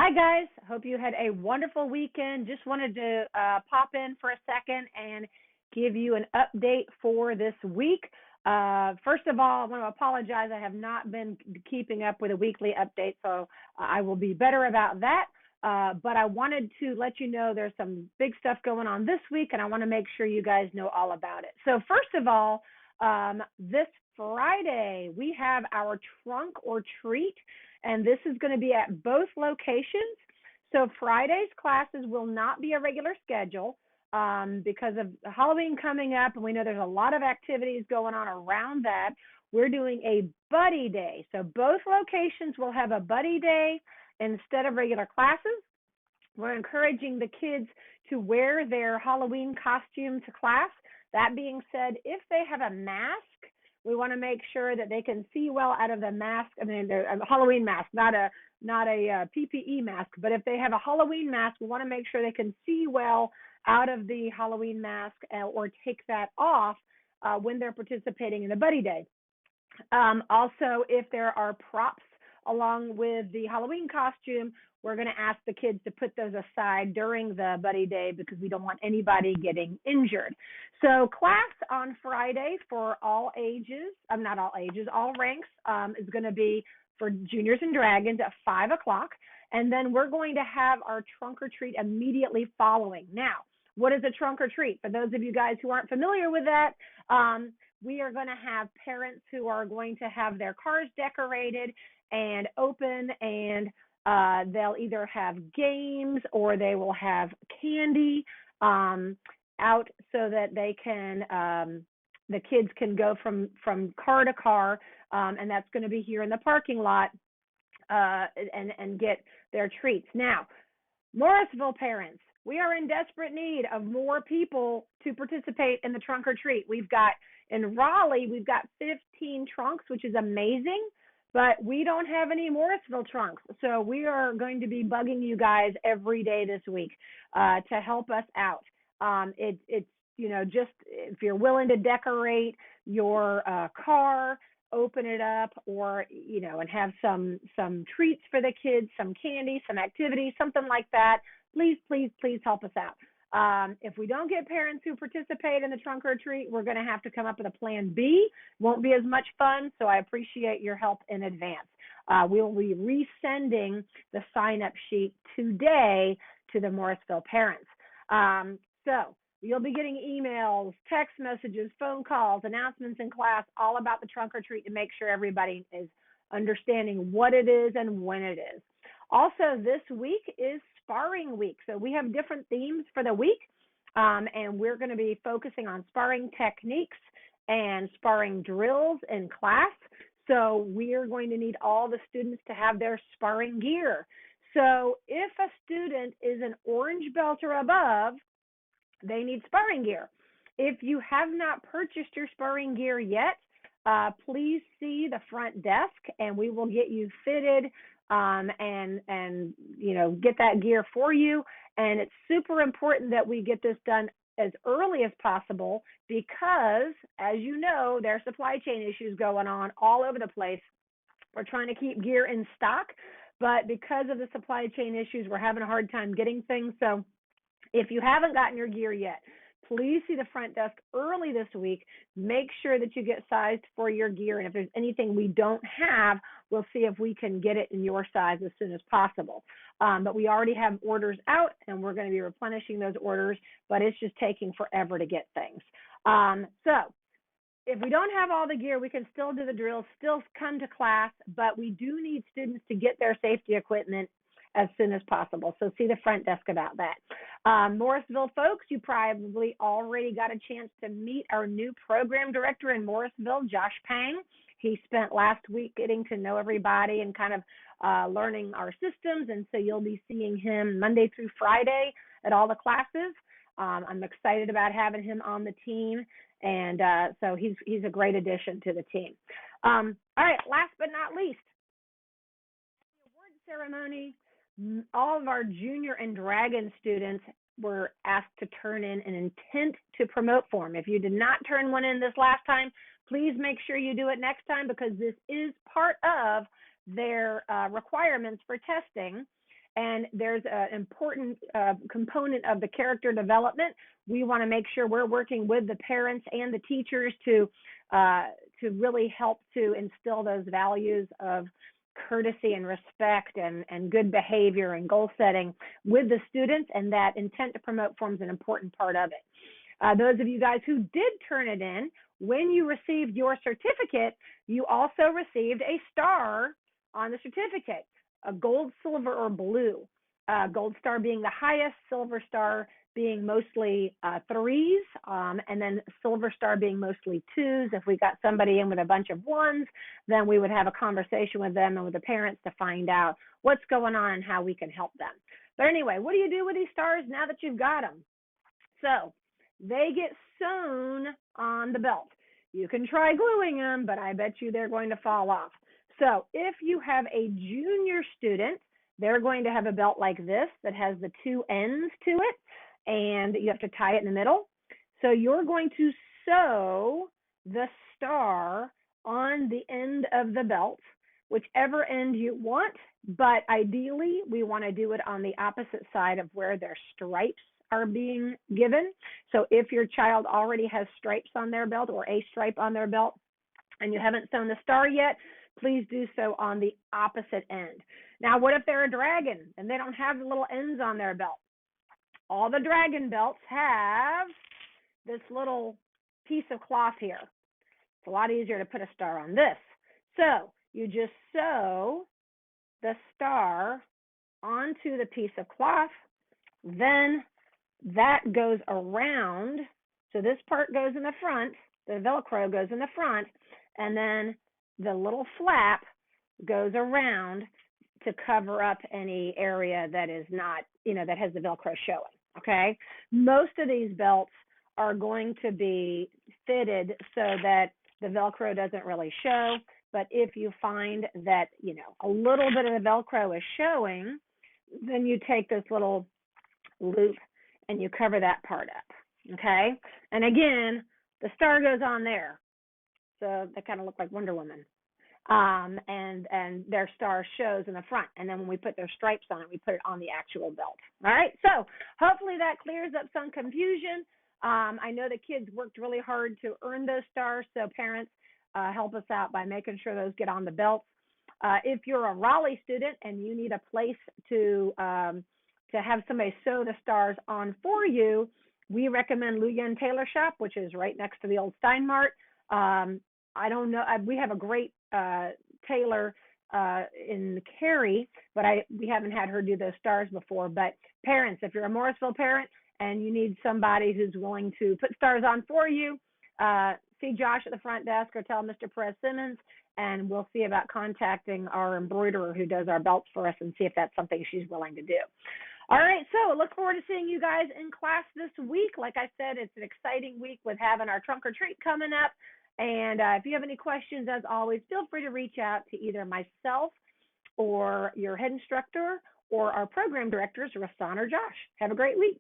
Hi, guys. Hope you had a wonderful weekend. Just wanted to pop in for a second and give you an update for this week. First of all, I want to apologize. I have not been keeping up with a weekly update, so I will be better about that. But I wanted to let you know there's some big stuff going on this week, and I want to make sure you guys know all about it. So, first of all, this Friday, we have our trunk or treat, and this is going to be at both locations. So Friday's classes will not be a regular schedule because of Halloween coming up, and we know there's a lot of activities going on around that. We're doing a buddy day. So both locations will have a buddy day instead of regular classes. We're encouraging the kids to wear their Halloween costume to class. That being said, if they have a mask, we want to make sure that they can see well out of the mask. I mean, a Halloween mask, not a PPE mask. But if they have a Halloween mask, we want to make sure they can see well out of the Halloween mask or take that off when they're participating in the buddy day. Also, if there are props along with the Halloween costume, we're going to ask the kids to put those aside during the buddy day because we don't want anybody getting injured. So class on Friday for all ages, not all ages, all ranks is going to be for juniors and dragons at 5 o'clock. And then we're going to have our trunk or treat immediately following. Now, what is a trunk or treat? For those of you guys who aren't familiar with that, we are going to have parents who are going to have their cars decorated and open, and they'll either have games or they will have candy out so that they can the kids can go from car to car, and that's going to be here in the parking lot and get their treats. Now, Morrisville parents, we are in desperate need of more people to participate in the trunk or treat. We've got in Raleigh, we've got 15 trunks, which is amazing, but we don't have any Morrisville trunks. So we are going to be bugging you guys every day this week to help us out. It's just if you're willing to decorate your car, open it up, or and have some treats for the kids, some candy, some activities, something like that. Please help us out. If we don't get parents who participate in the trunk or treat, we're going to have to come up with a plan B. Won't be as much fun, so I appreciate your help in advance. We will be resending the sign-up sheet today to the Morrisville parents. So you'll be getting emails, text messages, phone calls, announcements in class all about the trunk or treat to make sure everybody is understanding what it is and when it is. Also, this week is Sparring week. So we have different themes for the week, and we're going to be focusing on sparring techniques and sparring drills in class. So we are going to need all the students to have their sparring gear. So if a student is an orange belt or above, they need sparring gear. If you have not purchased your sparring gear yet, please see the front desk, and we will get you fitted and get that gear for you. And it's super important that we get this done as early as possible because, as you know, there are supply chain issues going on all over the place. We're trying to keep gear in stock, but because of the supply chain issues, we're having a hard time getting things. So if you haven't gotten your gear yet, please see the front desk early this week. Make sure that you get sized for your gear. And if there's anything we don't have, we'll see if we can get it in your size as soon as possible. But we already have orders out, and we're going to be replenishing those orders, but it's just taking forever to get things. So if we don't have all the gear, we can still do the drills, still come to class, but we do need students to get their safety equipment as soon as possible. So see the front desk about that. Morrisville folks, you probably already got a chance to meet our new program director in Morrisville, Josh Pang. He spent last week getting to know everybody and kind of learning our systems, and so you'll be seeing him Monday through Friday at all the classes. I'm excited about having him on the team, and so he's a great addition to the team. All right, last but not least, the award ceremony. All of our junior and dragon students were asked to turn in an intent to promote form. If you did not turn one in this last time, please make sure you do it next time because this is part of their requirements for testing. and there's an important component of the character development. We want to make sure we're working with the parents and the teachers to really help to instill those values of courtesy and respect and good behavior and goal setting with the students, and that intent to promote forms an important part of it. Those of you guys who did turn it in, when you received your certificate, you also received a star on the certificate, a gold, silver, or blue. Gold star being the highest, silver star being mostly threes, and then silver star being mostly twos. If we got somebody in with a bunch of ones, then we would have a conversation with them and with the parents to find out what's going on and how we can help them. But anyway, what do you do with these stars now that you've got them? So they get sewn on the belt. You can try gluing them, but I bet you they're going to fall off. So if you have a junior student, they're going to have a belt like this that has the two ends to it, and you have to tie it in the middle. So you're going to sew the star on the end of the belt, whichever end you want, but ideally we want to do it on the opposite side of where their stripes are being given. So if your child already has stripes on their belt or a stripe on their belt and you haven't sewn the star yet, please do so on the opposite end. Now, what if they're a dragon and they don't have the little ends on their belt? All the dragon belts have this little piece of cloth here. It's a lot easier to put a star on this. So you just sew the star onto the piece of cloth, then that goes around. So this part goes in the front, the Velcro goes in the front, and then the little flap goes around to cover up any area that is not, that has the Velcro showing, okay? Most of these belts are going to be fitted so that the Velcro doesn't really show, but if you find that, a little bit of the Velcro is showing, then you take this little loop and you cover that part up, okay? And again, the star goes on there. So they kind of look like Wonder Woman. And their star shows in the front. And then when we put their stripes on it, we put it on the actual belt. All right, so hopefully that clears up some confusion. I know the kids worked really hard to earn those stars, so parents help us out by making sure those get on the belts. If you're a Raleigh student and you need a place to have somebody sew the stars on for you, we recommend Luyan Tailor Shop, which is right next to the old Steinmart. I don't know. We have a great tailor in Cary, but we haven't had her do those stars before. But parents, if you're a Morrisville parent and you need somebody who's willing to put stars on for you, see Josh at the front desk or tell Mr. Perez-Simmons, and we'll see about contacting our embroiderer who does our belts for us and see if that's something she's willing to do. All right, so look forward to seeing you guys in class this week. Like I said, it's an exciting week with having our trunk or treat coming up. And if you have any questions, as always, feel free to reach out to either myself or your head instructor or our program directors, Rassan or Josh. Have a great week.